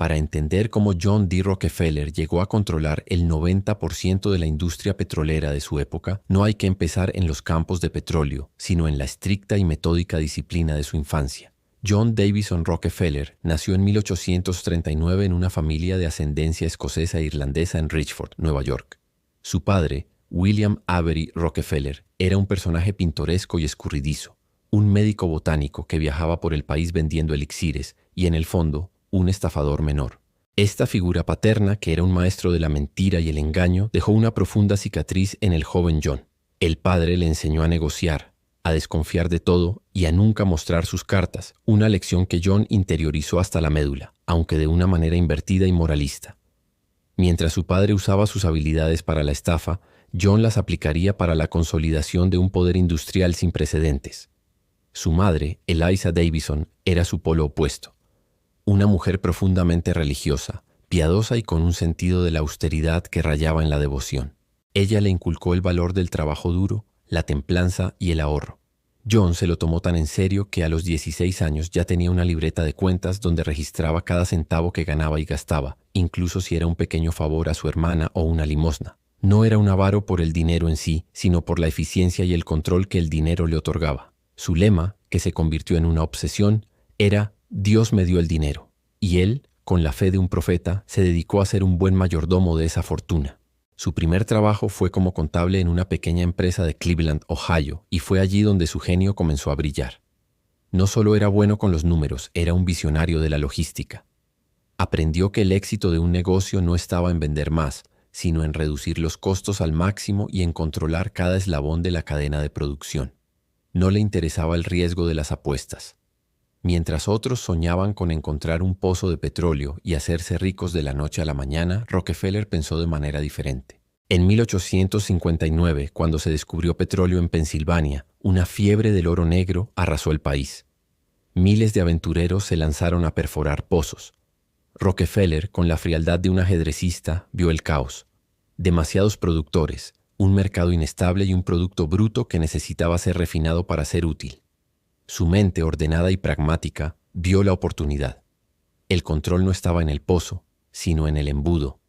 Para entender cómo John D. Rockefeller llegó a controlar el 90% de la industria petrolera de su época, no hay que empezar en los campos de petróleo, sino en la estricta y metódica disciplina de su infancia. John Davison Rockefeller nació en 1839 en una familia de ascendencia escocesa e irlandesa en Richford, Nueva York. Su padre, William Avery Rockefeller, era un personaje pintoresco y escurridizo, un médico botánico que viajaba por el país vendiendo elixires y, en el fondo, un estafador menor. Esta figura paterna, que era un maestro de la mentira y el engaño, dejó una profunda cicatriz en el joven John. El padre le enseñó a negociar, a desconfiar de todo y a nunca mostrar sus cartas, una lección que John interiorizó hasta la médula, aunque de una manera invertida y moralista. Mientras su padre usaba sus habilidades para la estafa, John las aplicaría para la consolidación de un poder industrial sin precedentes. Su madre, Eliza Davison, era su polo opuesto. Una mujer profundamente religiosa, piadosa y con un sentido de la austeridad que rayaba en la devoción. Ella le inculcó el valor del trabajo duro, la templanza y el ahorro. John se lo tomó tan en serio que a los 16 años ya tenía una libreta de cuentas donde registraba cada centavo que ganaba y gastaba, incluso si era un pequeño favor a su hermana o una limosna. No era un avaro por el dinero en sí, sino por la eficiencia y el control que el dinero le otorgaba. Su lema, que se convirtió en una obsesión, era «Dios me dio el dinero», y él, con la fe de un profeta, se dedicó a ser un buen mayordomo de esa fortuna. Su primer trabajo fue como contable en una pequeña empresa de Cleveland, Ohio, y fue allí donde su genio comenzó a brillar. No solo era bueno con los números, era un visionario de la logística. Aprendió que el éxito de un negocio no estaba en vender más, sino en reducir los costos al máximo y en controlar cada eslabón de la cadena de producción. No le interesaba el riesgo de las apuestas. Mientras otros soñaban con encontrar un pozo de petróleo y hacerse ricos de la noche a la mañana, Rockefeller pensó de manera diferente. En 1859, cuando se descubrió petróleo en Pensilvania, una fiebre del oro negro arrasó el país. Miles de aventureros se lanzaron a perforar pozos. Rockefeller, con la frialdad de un ajedrecista, vio el caos. Demasiados productores, un mercado inestable y un producto bruto que necesitaba ser refinado para ser útil. Su mente, ordenada y pragmática, vio la oportunidad. El control no estaba en el pozo, sino en el embudo.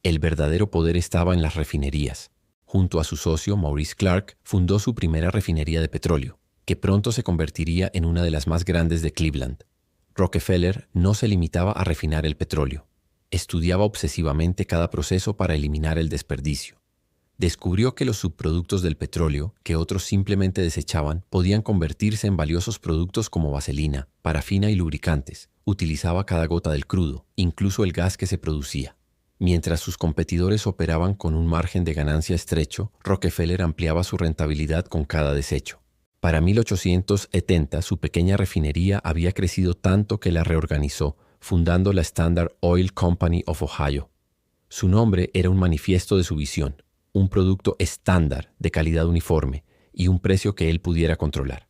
El verdadero poder estaba en las refinerías. Junto a su socio, Maurice Clark, fundó su primera refinería de petróleo, que pronto se convertiría en una de las más grandes de Cleveland. Rockefeller no se limitaba a refinar el petróleo. Estudiaba obsesivamente cada proceso para eliminar el desperdicio. Descubrió que los subproductos del petróleo, que otros simplemente desechaban, podían convertirse en valiosos productos como vaselina, parafina y lubricantes. Utilizaba cada gota del crudo, incluso el gas que se producía. Mientras sus competidores operaban con un margen de ganancia estrecho, Rockefeller ampliaba su rentabilidad con cada desecho. Para 1870, su pequeña refinería había crecido tanto que la reorganizó, fundando la Standard Oil Company of Ohio. Su nombre era un manifiesto de su visión. Un producto estándar de calidad uniforme y un precio que él pudiera controlar.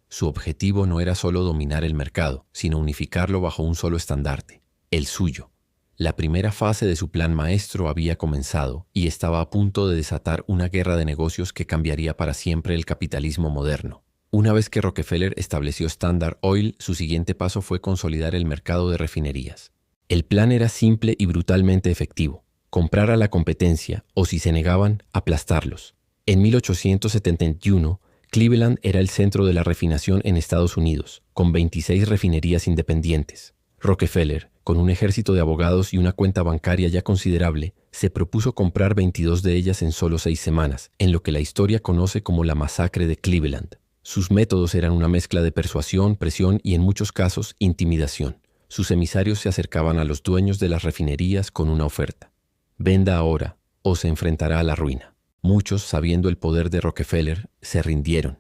Su objetivo no era solo dominar el mercado, sino unificarlo bajo un solo estandarte, el suyo. La primera fase de su plan maestro había comenzado y estaba a punto de desatar una guerra de negocios que cambiaría para siempre el capitalismo moderno. Una vez que Rockefeller estableció Standard Oil, su siguiente paso fue consolidar el mercado de refinerías. El plan era simple y brutalmente efectivo. Comprar a la competencia o, si se negaban, aplastarlos. En 1871, Cleveland era el centro de la refinación en Estados Unidos, con 26 refinerías independientes. Rockefeller, con un ejército de abogados y una cuenta bancaria ya considerable, se propuso comprar 22 de ellas en solo 6 semanas, en lo que la historia conoce como la masacre de Cleveland. Sus métodos eran una mezcla de persuasión, presión y, en muchos casos, intimidación. Sus emisarios se acercaban a los dueños de las refinerías con una oferta. Venda ahora o se enfrentará a la ruina. Muchos, sabiendo el poder de Rockefeller, se rindieron.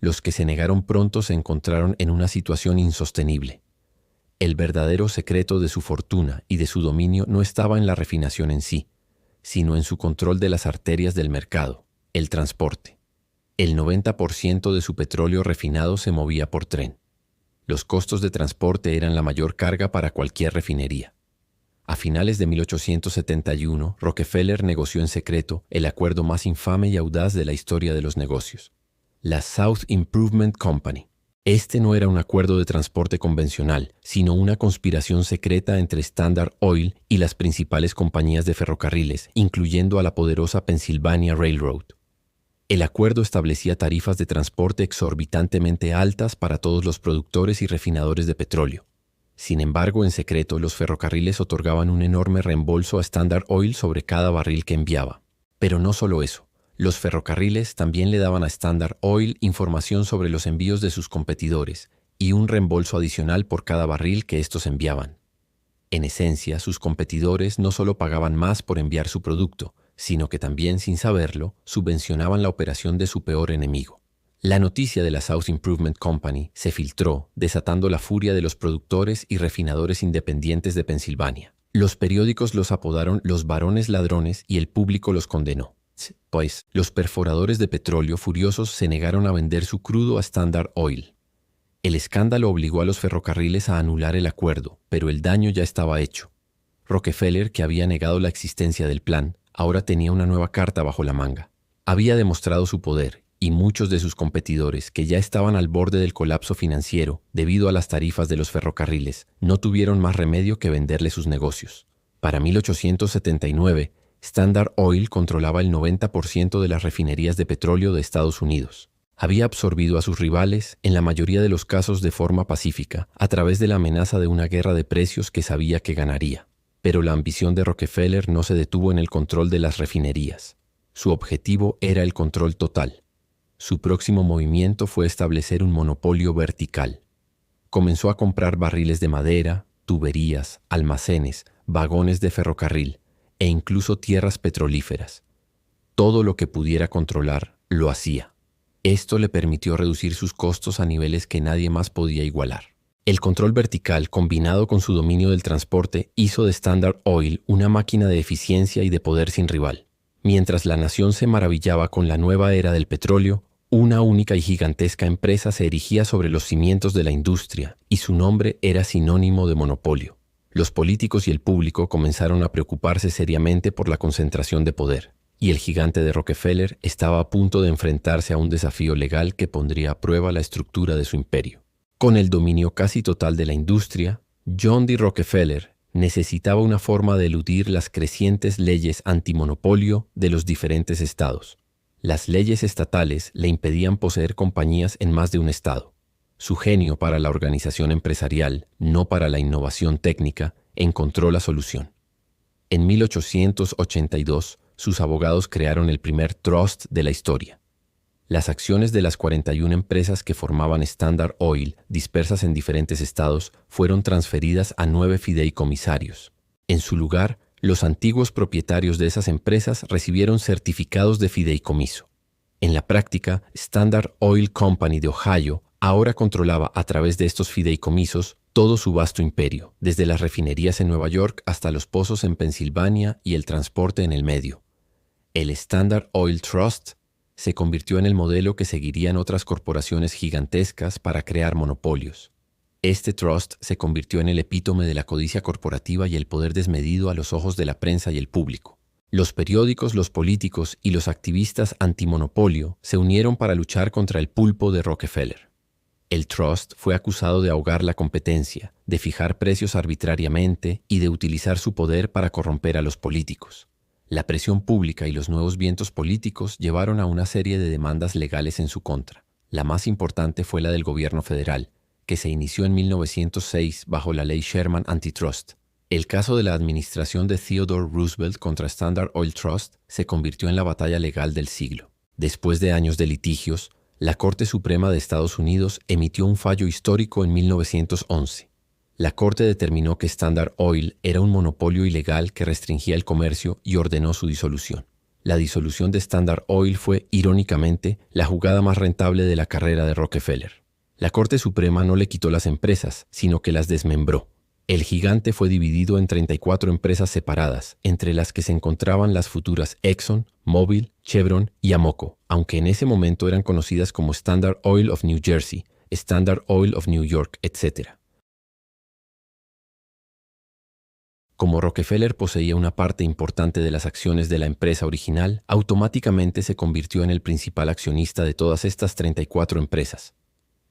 Los que se negaron pronto se encontraron en una situación insostenible. El verdadero secreto de su fortuna y de su dominio no estaba en la refinación en sí, sino en su control de las arterias del mercado, el transporte. El 90% de su petróleo refinado se movía por tren. Los costos de transporte eran la mayor carga para cualquier refinería. A finales de 1871, Rockefeller negoció en secreto el acuerdo más infame y audaz de la historia de los negocios, la South Improvement Company. Este no era un acuerdo de transporte convencional, sino una conspiración secreta entre Standard Oil y las principales compañías de ferrocarriles, incluyendo a la poderosa Pennsylvania Railroad. El acuerdo establecía tarifas de transporte exorbitantemente altas para todos los productores y refinadores de petróleo. Sin embargo, en secreto, los ferrocarriles otorgaban un enorme reembolso a Standard Oil sobre cada barril que enviaba. Pero no solo eso. Los ferrocarriles también le daban a Standard Oil información sobre los envíos de sus competidores y un reembolso adicional por cada barril que estos enviaban. En esencia, sus competidores no solo pagaban más por enviar su producto, sino que también, sin saberlo, subvencionaban la operación de su peor enemigo. La noticia de la South Improvement Company se filtró, desatando la furia de los productores y refinadores independientes de Pensilvania. Los periódicos los apodaron los varones ladrones y el público los condenó. Pues los perforadores de petróleo furiosos se negaron a vender su crudo a Standard Oil. El escándalo obligó a los ferrocarriles a anular el acuerdo, pero el daño ya estaba hecho. Rockefeller, que había negado la existencia del plan, ahora tenía una nueva carta bajo la manga. Había demostrado su poder, y muchos de sus competidores, que ya estaban al borde del colapso financiero debido a las tarifas de los ferrocarriles, no tuvieron más remedio que venderle sus negocios. Para 1879, Standard Oil controlaba el 90% de las refinerías de petróleo de Estados Unidos. Había absorbido a sus rivales, en la mayoría de los casos de forma pacífica, a través de la amenaza de una guerra de precios que sabía que ganaría. Pero la ambición de Rockefeller no se detuvo en el control de las refinerías. Su objetivo era el control total. Su próximo movimiento fue establecer un monopolio vertical. Comenzó a comprar barriles de madera, tuberías, almacenes, vagones de ferrocarril, e incluso tierras petrolíferas. Todo lo que pudiera controlar, lo hacía. Esto le permitió reducir sus costos a niveles que nadie más podía igualar. El control vertical, combinado con su dominio del transporte, hizo de Standard Oil una máquina de eficiencia y de poder sin rival. Mientras la nación se maravillaba con la nueva era del petróleo, una única y gigantesca empresa se erigía sobre los cimientos de la industria, y su nombre era sinónimo de monopolio. Los políticos y el público comenzaron a preocuparse seriamente por la concentración de poder, y el gigante de Rockefeller estaba a punto de enfrentarse a un desafío legal que pondría a prueba la estructura de su imperio. Con el dominio casi total de la industria, John D. Rockefeller necesitaba una forma de eludir las crecientes leyes antimonopolio de los diferentes estados. Las leyes estatales le impedían poseer compañías en más de un estado. Su genio para la organización empresarial, no para la innovación técnica, encontró la solución. En 1882, sus abogados crearon el primer trust de la historia. Las acciones de las 41 empresas que formaban Standard Oil, dispersas en diferentes estados, fueron transferidas a 9 fideicomisarios. En su lugar, los antiguos propietarios de esas empresas recibieron certificados de fideicomiso. En la práctica, Standard Oil Company de Ohio ahora controlaba a través de estos fideicomisos todo su vasto imperio, desde las refinerías en Nueva York hasta los pozos en Pensilvania y el transporte en el medio. El Standard Oil Trust se convirtió en el modelo que seguirían otras corporaciones gigantescas para crear monopolios. Este trust se convirtió en el epítome de la codicia corporativa y el poder desmedido a los ojos de la prensa y el público. Los periódicos, los políticos y los activistas antimonopolio se unieron para luchar contra el pulpo de Rockefeller. El trust fue acusado de ahogar la competencia, de fijar precios arbitrariamente y de utilizar su poder para corromper a los políticos. La presión pública y los nuevos vientos políticos llevaron a una serie de demandas legales en su contra. La más importante fue la del gobierno federal, que se inició en 1906 bajo la ley Sherman Antitrust. El caso de la administración de Theodore Roosevelt contra Standard Oil Trust se convirtió en la batalla legal del siglo. Después de años de litigios, la Corte Suprema de Estados Unidos emitió un fallo histórico en 1911. La Corte determinó que Standard Oil era un monopolio ilegal que restringía el comercio y ordenó su disolución. La disolución de Standard Oil fue, irónicamente, la jugada más rentable de la carrera de Rockefeller. La Corte Suprema no le quitó las empresas, sino que las desmembró. El gigante fue dividido en 34 empresas separadas, entre las que se encontraban las futuras Exxon, Mobil, Chevron y Amoco, aunque en ese momento eran conocidas como Standard Oil of New Jersey, Standard Oil of New York, etc. Como Rockefeller poseía una parte importante de las acciones de la empresa original, automáticamente se convirtió en el principal accionista de todas estas 34 empresas.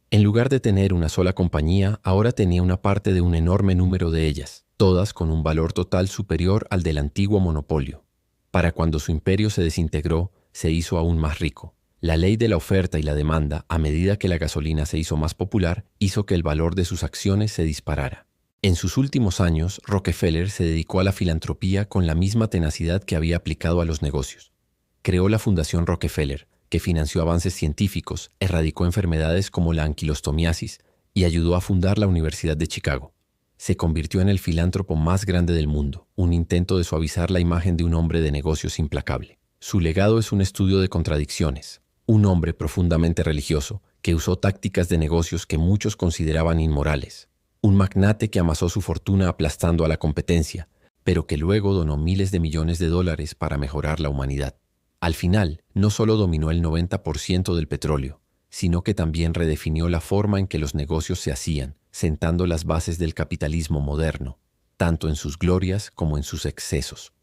En lugar de tener una sola compañía, ahora tenía una parte de un enorme número de ellas, todas con un valor total superior al del antiguo monopolio. Para cuando su imperio se desintegró, se hizo aún más rico. La ley de la oferta y la demanda, a medida que la gasolina se hizo más popular, hizo que el valor de sus acciones se disparara. En sus últimos años, Rockefeller se dedicó a la filantropía con la misma tenacidad que había aplicado a los negocios. Creó la Fundación Rockefeller, que financió avances científicos, erradicó enfermedades como la anquilostomiasis y ayudó a fundar la Universidad de Chicago. Se convirtió en el filántropo más grande del mundo, un intento de suavizar la imagen de un hombre de negocios implacable. Su legado es un estudio de contradicciones. Un hombre profundamente religioso, que usó tácticas de negocios que muchos consideraban inmorales. Un magnate que amasó su fortuna aplastando a la competencia, pero que luego donó miles de millones de dólares para mejorar la humanidad. Al final, no solo dominó el 90% del petróleo, sino que también redefinió la forma en que los negocios se hacían, sentando las bases del capitalismo moderno, tanto en sus glorias como en sus excesos.